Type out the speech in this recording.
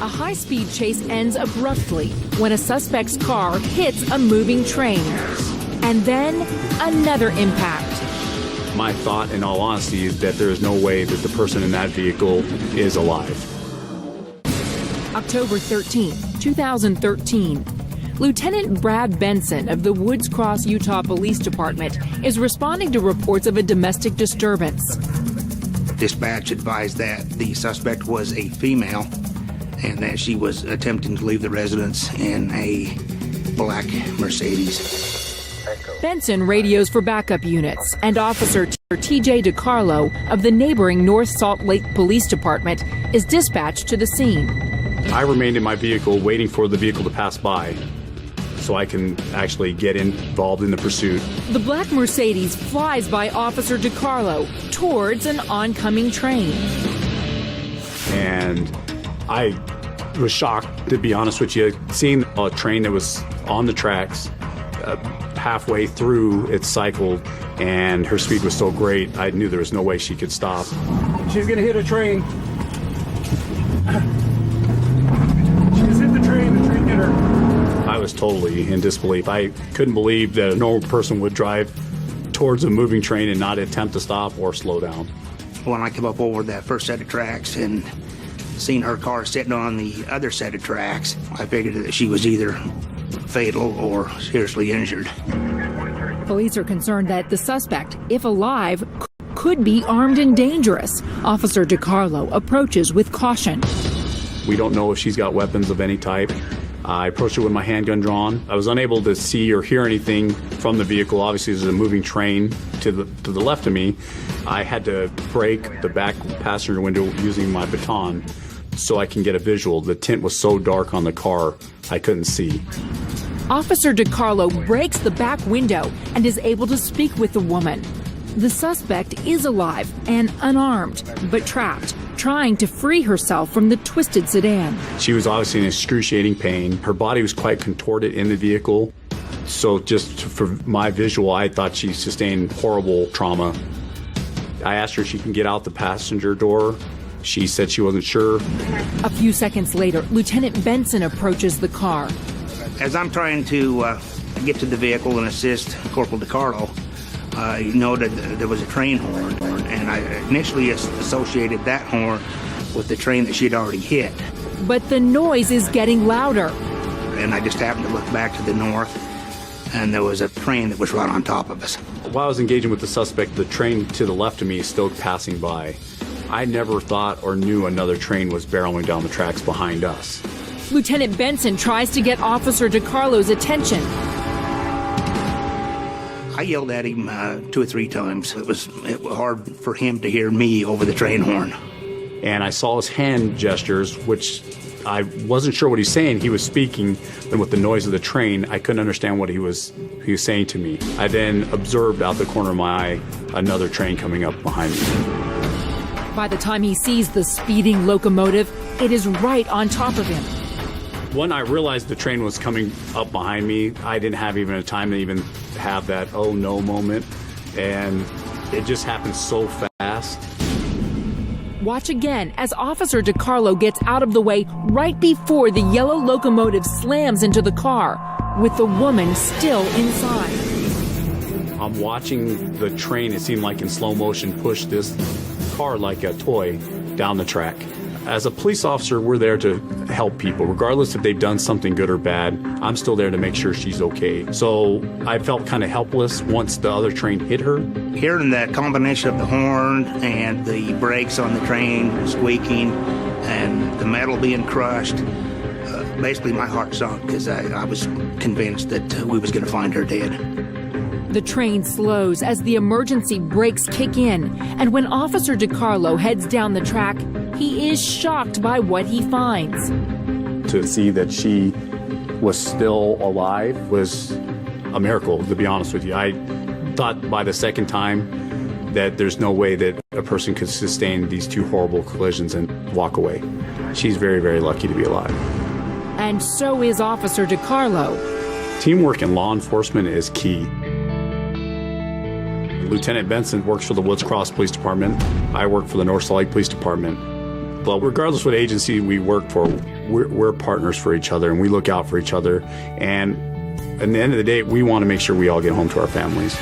A high-speed chase ends abruptly when a suspect's car hits a moving train. And then another impact. My thought, in all honesty, is that there is no way that the person in that vehicle is alive. October 13, 2013. Lieutenant Brad Benson of the Woods Cross, Utah Police Department is responding to reports of a domestic disturbance. Dispatch advised that the suspect was a female and that she was attempting to leave the residence in a black Mercedes. Benson radios for backup units, and Officer T.J. DiCarlo of the neighboring North Salt Lake Police Department is dispatched to the scene. I remained in my vehicle waiting for the vehicle to pass by so I can actually get involved in the pursuit. The black Mercedes flies by Officer DiCarlo towards an oncoming train. And I was shocked, to be honest with you, seeing a train that was on the tracks. Halfway through it cycled, and her speed was so great, I knew there was no way she could stop. She's gonna hit a train. She just hit the train hit her. I was totally in disbelief. I couldn't believe that a normal person would drive towards a moving train and not attempt to stop or slow down. When I came up over that first set of tracks and seen her car sitting on the other set of tracks, I figured that she was either fatal or seriously injured. Police are concerned that the suspect, if alive, could be armed and dangerous. Officer DiCarlo approaches with caution. We don't know if she's got weapons of any type. I approached her with my handgun drawn. I was unable to see or hear anything from the vehicle. Obviously, there's a moving train to the left of me. I had to break the back passenger window using my baton so I can get a visual. The tint was so dark on the car, I couldn't see. Officer DiCarlo breaks the back window and is able to speak with the woman. The suspect is alive and unarmed, but trapped, trying to free herself from the twisted sedan. She was obviously in excruciating pain. Her body was quite contorted in the vehicle. So just for my visual, I thought she sustained horrible trauma. I asked her if she can get out the passenger door. She said she wasn't sure. A few seconds later, Lieutenant Benson approaches the car. As I'm trying to get to the vehicle and assist Corporal DiCarlo, I noted that there was a train horn, and I initially associated that horn with the train that she'd already hit. But the noise is getting louder. And I just happened to look back to the north, and there was a train that was right on top of us. While I was engaging with the suspect, the train to the left of me is still passing by. I never thought or knew another train was barreling down the tracks behind us. Lieutenant Benson tries to get Officer DiCarlo's attention. I yelled at him 2 or 3 times. It was hard for him to hear me over the train horn. And I saw his hand gestures, which I wasn't sure what he's saying. He was speaking, and with the noise of the train, I couldn't understand what he was saying to me. I then observed out the corner of my eye another train coming up behind me. By the time he sees the speeding locomotive, it is right on top of him. When I realized the train was coming up behind me, I didn't have even a time to even have that oh no moment, and it just happened so fast. Watch again as Officer DiCarlo gets out of the way right before the yellow locomotive slams into the car, with the woman still inside. I'm watching the train, it seemed like in slow motion, push this car like a toy down the track. As a police officer, we're there to help people, regardless if they've done something good or bad. I'm still there to make sure she's okay. So I felt kind of helpless once the other train hit her. Hearing that combination of the horn and the brakes on the train squeaking and the metal being crushed, basically my heart sunk because I was convinced that we was going to find her dead. The train slows as the emergency brakes kick in, and when Officer DiCarlo heads down the track, he is shocked by what he finds. To see that she was still alive was a miracle, to be honest with you. I thought by the second time that there's no way that a person could sustain these 2 horrible collisions and walk away. She's very, very lucky to be alive. And so is Officer DiCarlo. Teamwork in law enforcement is key. Lieutenant Benson works for the Woods Cross Police Department. I work for the North Salt Lake Police Department. Well, regardless what agency we work for, we're partners for each other, and we look out for each other. And at the end of the day, we want to make sure we all get home to our families.